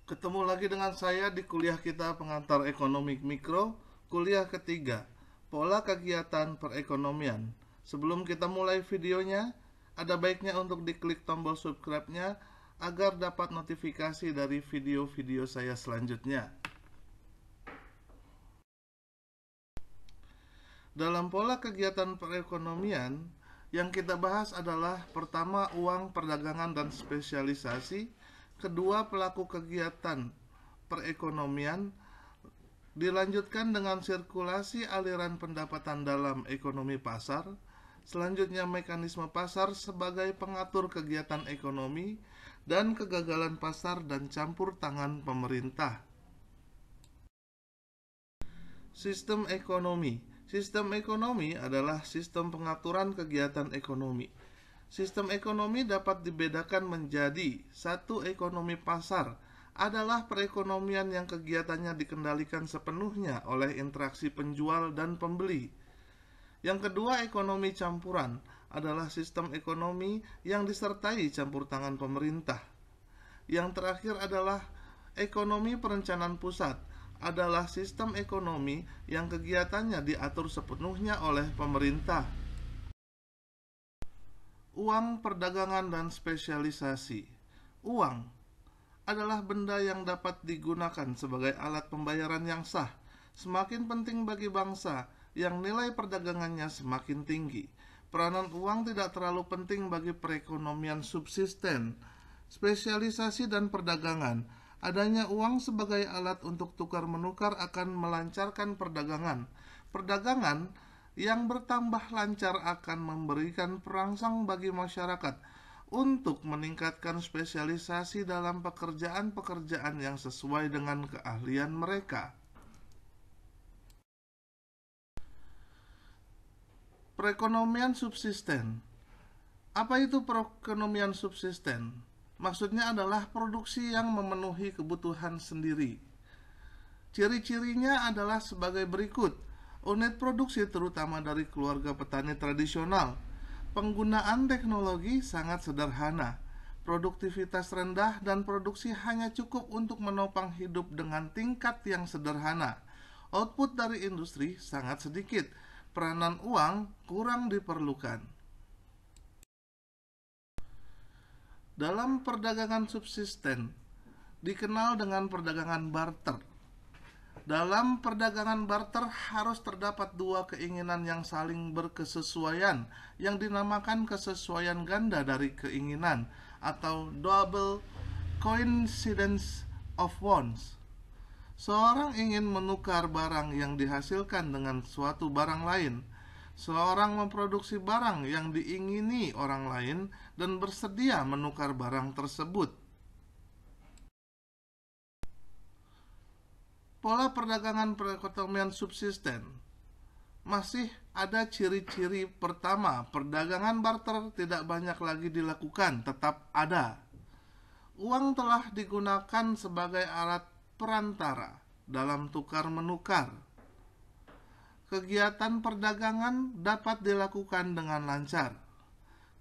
Ketemu lagi dengan saya di kuliah kita pengantar ekonomi mikro, kuliah ketiga, pola kegiatan perekonomian. Sebelum kita mulai videonya, ada baiknya untuk diklik tombol subscribe-nya agar dapat notifikasi dari video-video saya selanjutnya. Dalam pola kegiatan perekonomian, yang kita bahas adalah pertama uang, perdagangan, dan spesialisasi, kedua pelaku kegiatan perekonomian, dilanjutkan dengan sirkulasi aliran pendapatan dalam ekonomi pasar, selanjutnya mekanisme pasar sebagai pengatur kegiatan ekonomi, dan kegagalan pasar dan campur tangan pemerintah. Sistem ekonomi. Sistem ekonomi adalah sistem pengaturan kegiatan ekonomi. Sistem ekonomi dapat dibedakan menjadi satu, ekonomi pasar adalah perekonomian yang kegiatannya dikendalikan sepenuhnya oleh interaksi penjual dan pembeli. Yang kedua, ekonomi campuran adalah sistem ekonomi yang disertai campur tangan pemerintah. Yang terakhir adalah ekonomi perencanaan pusat, adalah sistem ekonomi yang kegiatannya diatur sepenuhnya oleh pemerintah. Uang, perdagangan, dan spesialisasi. Uang adalah benda yang dapat digunakan sebagai alat pembayaran yang sah. Semakin penting bagi bangsa yang nilai perdagangannya semakin tinggi. Peranan uang tidak terlalu penting bagi perekonomian subsisten. Spesialisasi dan perdagangan. Adanya uang sebagai alat untuk tukar-menukar akan melancarkan perdagangan. Perdagangan yang bertambah lancar akan memberikan perangsang bagi masyarakat untuk meningkatkan spesialisasi dalam pekerjaan-pekerjaan yang sesuai dengan keahlian mereka. Perekonomian subsisten. Apa itu perekonomian subsisten? Maksudnya adalah produksi yang memenuhi kebutuhan sendiri. Ciri-cirinya adalah sebagai berikut. Unit produksi terutama dari keluarga petani tradisional. Penggunaan teknologi sangat sederhana. Produktivitas rendah dan produksi hanya cukup untuk menopang hidup dengan tingkat yang sederhana. Output dari industri sangat sedikit. Peranan uang kurang diperlukan. Dalam perdagangan subsisten, dikenal dengan perdagangan barter. Dalam perdagangan barter harus terdapat dua keinginan yang saling berkesesuaian, yang dinamakan kesesuaian ganda dari keinginan atau double coincidence of wants. Seorang ingin menukar barang yang dihasilkan dengan suatu barang lain. Seorang memproduksi barang yang diingini orang lain dan bersedia menukar barang tersebut. Pola perdagangan perekonomian subsisten. Masih ada ciri-ciri pertama, perdagangan barter tidak banyak lagi dilakukan, tetap ada. Uang telah digunakan sebagai alat perantara dalam tukar-menukar. Kegiatan perdagangan dapat dilakukan dengan lancar.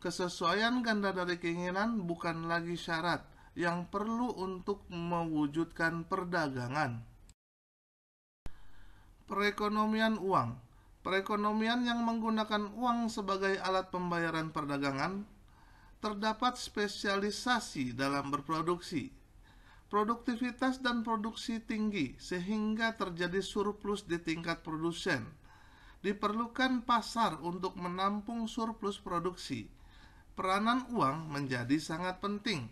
Kesesuaian ganda dari keinginan bukan lagi syarat yang perlu untuk mewujudkan perdagangan. Perekonomian uang. Perekonomian yang menggunakan uang sebagai alat pembayaran perdagangan. Terdapat spesialisasi dalam berproduksi. Produktivitas dan produksi tinggi sehingga terjadi surplus di tingkat produsen. Diperlukan pasar untuk menampung surplus produksi. Peranan uang menjadi sangat penting.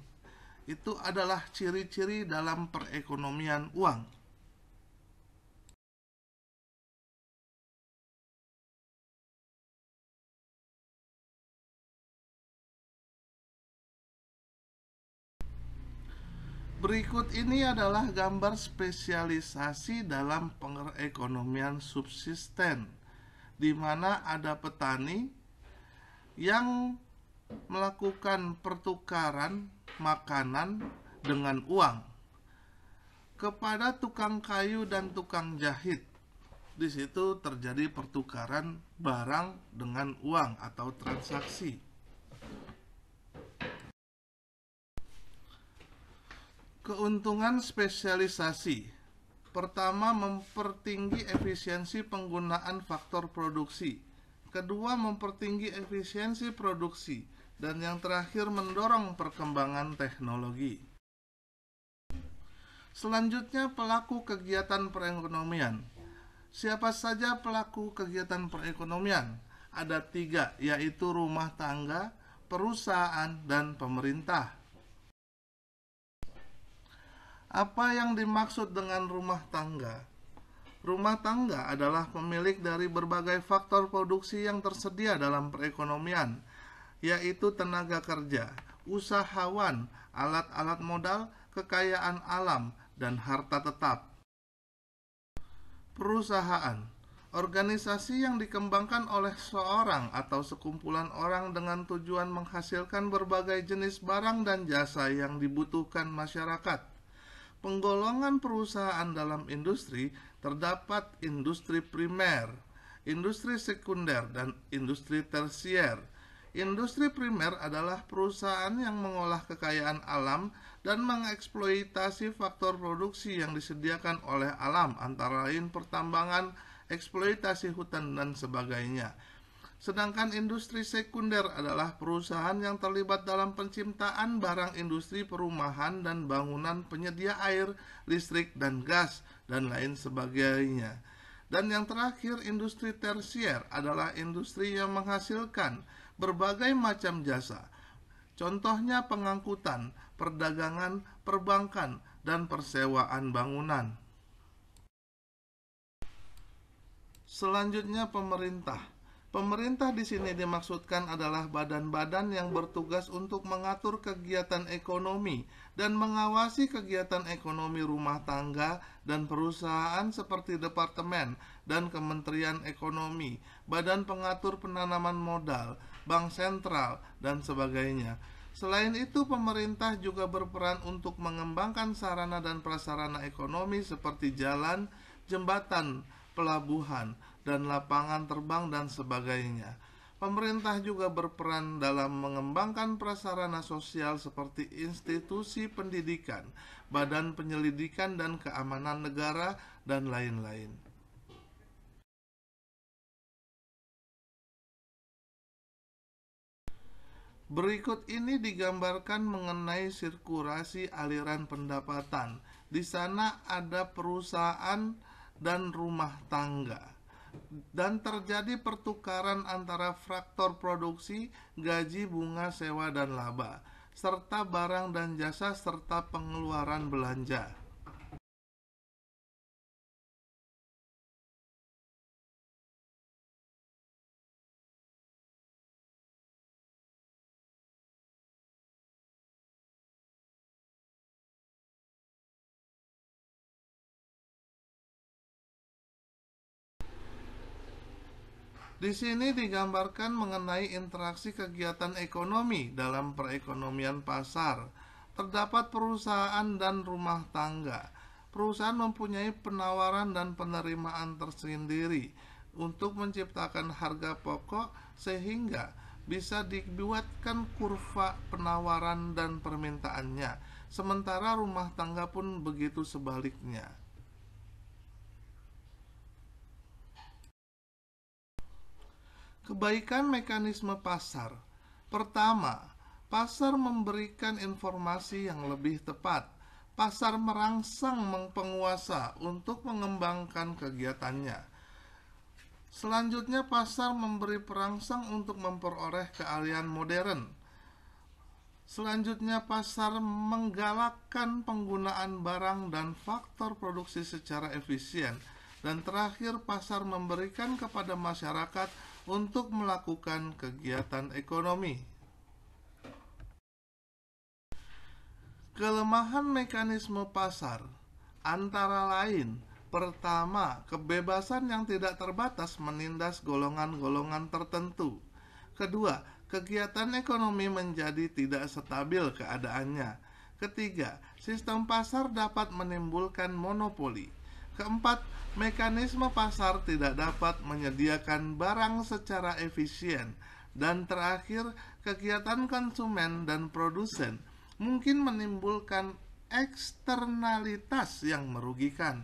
Itu adalah ciri-ciri dalam perekonomian uang. Berikut ini adalah gambar spesialisasi dalam perekonomian subsisten, di mana ada petani yang melakukan pertukaran makanan dengan uang kepada tukang kayu dan tukang jahit. Di situ terjadi pertukaran barang dengan uang atau transaksi. Keuntungan spesialisasi. Pertama, mempertinggi efisiensi penggunaan faktor produksi. Kedua, mempertinggi efisiensi produksi. Dan yang terakhir, mendorong perkembangan teknologi. Selanjutnya, pelaku kegiatan perekonomian. Siapa saja pelaku kegiatan perekonomian? Ada 3, yaitu rumah tangga, perusahaan, dan pemerintah. Apa yang dimaksud dengan rumah tangga? Rumah tangga adalah pemilik dari berbagai faktor produksi yang tersedia dalam perekonomian, yaitu tenaga kerja, usahawan, alat-alat modal, kekayaan alam, dan harta tetap. Perusahaan, organisasi yang dikembangkan oleh seorang atau sekumpulan orang dengan tujuan menghasilkan berbagai jenis barang dan jasa yang dibutuhkan masyarakat. Penggolongan perusahaan dalam industri terdapat industri primer, industri sekunder, dan industri tersier. Industri primer adalah perusahaan yang mengolah kekayaan alam dan mengeksploitasi faktor produksi yang disediakan oleh alam, antara lain pertambangan, eksploitasi hutan, dan sebagainya. Sedangkan industri sekunder adalah perusahaan yang terlibat dalam penciptaan barang industri perumahan dan bangunan penyedia air, listrik, dan gas, dan lain sebagainya. Dan yang terakhir, industri tersier adalah industri yang menghasilkan berbagai macam jasa. Contohnya pengangkutan, perdagangan, perbankan, dan persewaan bangunan. Selanjutnya, pemerintah. Pemerintah di sini dimaksudkan adalah badan-badan yang bertugas untuk mengatur kegiatan ekonomi dan mengawasi kegiatan ekonomi rumah tangga dan perusahaan seperti departemen dan kementerian ekonomi, badan pengatur penanaman modal, bank sentral, dan sebagainya. Selain itu, pemerintah juga berperan untuk mengembangkan sarana dan prasarana ekonomi seperti jalan, jembatan, pelabuhan, dan lapangan terbang, dan sebagainya. Pemerintah juga berperan dalam mengembangkan prasarana sosial seperti institusi pendidikan, badan penyelidikan dan keamanan negara, dan lain-lain. Berikut ini digambarkan mengenai sirkulasi aliran pendapatan. Di sana ada perusahaan dan rumah tangga. Dan terjadi pertukaran antara faktor produksi, gaji, bunga, sewa, dan laba, serta barang dan jasa, serta pengeluaran belanja. Di sini digambarkan mengenai interaksi kegiatan ekonomi dalam perekonomian pasar. Terdapat perusahaan dan rumah tangga. Perusahaan mempunyai penawaran dan penerimaan tersendiri untuk menciptakan harga pokok sehingga bisa dibuatkan kurva penawaran dan permintaannya. Sementara rumah tangga pun begitu sebaliknya. Kebaikan mekanisme pasar. Pertama, pasar memberikan informasi yang lebih tepat. Pasar merangsang penguasa untuk mengembangkan kegiatannya. Selanjutnya, pasar memberi perangsang untuk memperoleh keahlian modern. Selanjutnya, pasar menggalakkan penggunaan barang dan faktor produksi secara efisien. Dan terakhir, pasar memberikan kepada masyarakat untuk melakukan kegiatan ekonomi. Kelemahan mekanisme pasar antara lain: pertama, kebebasan yang tidak terbatas menindas golongan-golongan tertentu. Kedua, kegiatan ekonomi menjadi tidak stabil keadaannya. Ketiga, sistem pasar dapat menimbulkan monopoli. Keempat, mekanisme pasar tidak dapat menyediakan barang secara efisien. Dan terakhir, kegiatan konsumen dan produsen mungkin menimbulkan eksternalitas yang merugikan.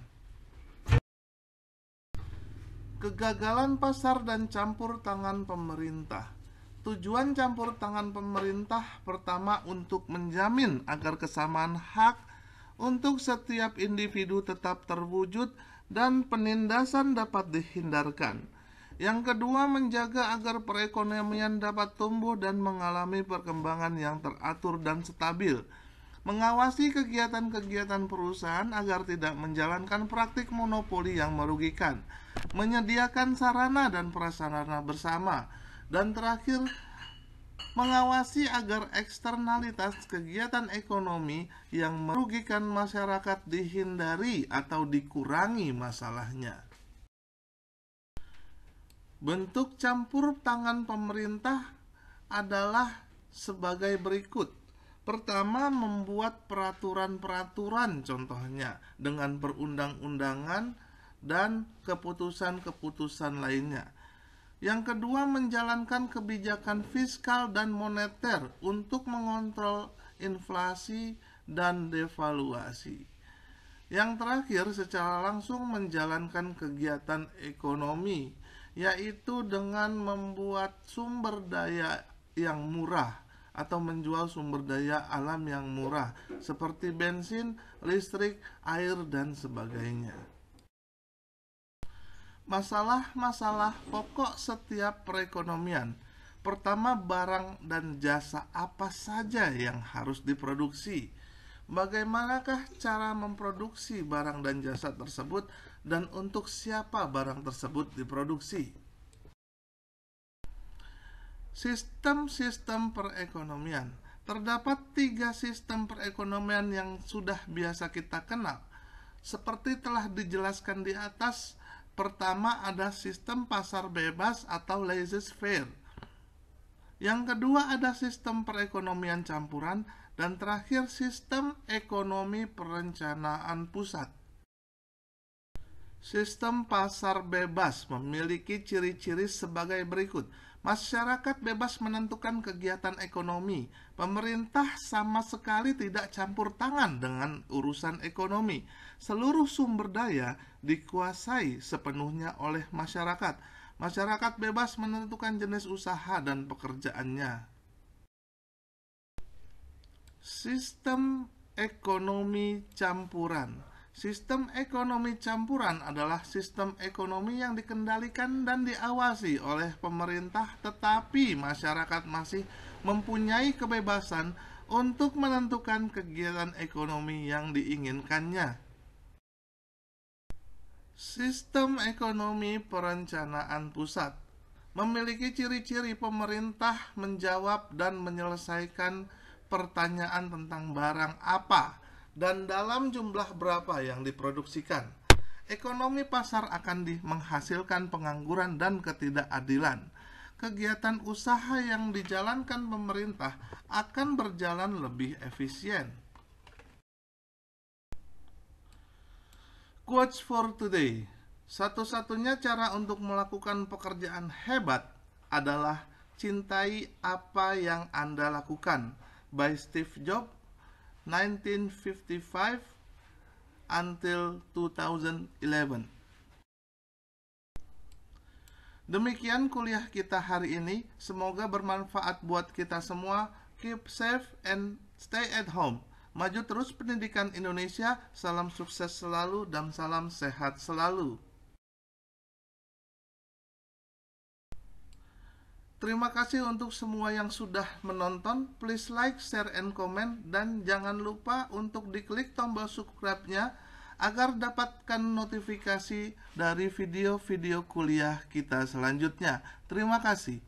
Kegagalan pasar dan campur tangan pemerintah. Tujuan campur tangan pemerintah pertama untuk menjamin agar kesamaan hak untuk setiap individu tetap terwujud dan penindasan dapat dihindarkan. Yang kedua, menjaga agar perekonomian dapat tumbuh dan mengalami perkembangan yang teratur dan stabil. Mengawasi kegiatan-kegiatan perusahaan agar tidak menjalankan praktik monopoli yang merugikan. Menyediakan sarana dan prasarana bersama. Dan terakhir, mengawasi agar eksternalitas kegiatan ekonomi yang merugikan masyarakat dihindari atau dikurangi masalahnya. Bentuk campur tangan pemerintah adalah sebagai berikut. Pertama, membuat peraturan-peraturan, contohnya dengan perundang-undangan dan keputusan-keputusan lainnya. Yang kedua, menjalankan kebijakan fiskal dan moneter untuk mengontrol inflasi dan devaluasi. Yang terakhir, secara langsung menjalankan kegiatan ekonomi, yaitu dengan membuat sumber daya yang murah atau menjual sumber daya alam yang murah seperti bensin, listrik, air, dan sebagainya. Masalah-masalah pokok setiap perekonomian. Pertama, barang dan jasa apa saja yang harus diproduksi? Bagaimanakah cara memproduksi barang dan jasa tersebut dan untuk siapa barang tersebut diproduksi? Sistem-sistem perekonomian. Terdapat 3 sistem perekonomian yang sudah biasa kita kenal. Seperti telah dijelaskan di atas, pertama ada sistem pasar bebas atau laissez-faire. Yang kedua ada sistem perekonomian campuran, dan terakhir sistem ekonomi perencanaan pusat. Sistem pasar bebas memiliki ciri-ciri sebagai berikut. Masyarakat bebas menentukan kegiatan ekonomi. Pemerintah sama sekali tidak campur tangan dengan urusan ekonomi. Seluruh sumber daya dikuasai sepenuhnya oleh masyarakat. Masyarakat bebas menentukan jenis usaha dan pekerjaannya. Sistem ekonomi campuran. Sistem ekonomi campuran adalah sistem ekonomi yang dikendalikan dan diawasi oleh pemerintah, tetapi masyarakat masih mempunyai kebebasan untuk menentukan kegiatan ekonomi yang diinginkannya. Sistem ekonomi perencanaan pusat memiliki ciri-ciri pemerintah menjawab dan menyelesaikan pertanyaan tentang barang apa dan dalam jumlah berapa yang diproduksikan. Ekonomi pasar akan menghasilkan pengangguran dan ketidakadilan. Kegiatan usaha yang dijalankan pemerintah akan berjalan lebih efisien. Quotes for today. Satu-satunya cara untuk melakukan pekerjaan hebat adalah cintai apa yang Anda lakukan. By Steve Jobs, 1955 until 2011. Demikian kuliah kita hari ini. Semoga bermanfaat buat kita semua. Keep safe and stay at home. Maju terus pendidikan Indonesia. Salam sukses selalu dan salam sehat selalu. Terima kasih untuk semua yang sudah menonton. Please like, share, and comment. Dan jangan lupa untuk diklik tombol subscribe-nya agar dapatkan notifikasi dari video-video kuliah kita selanjutnya. Terima kasih.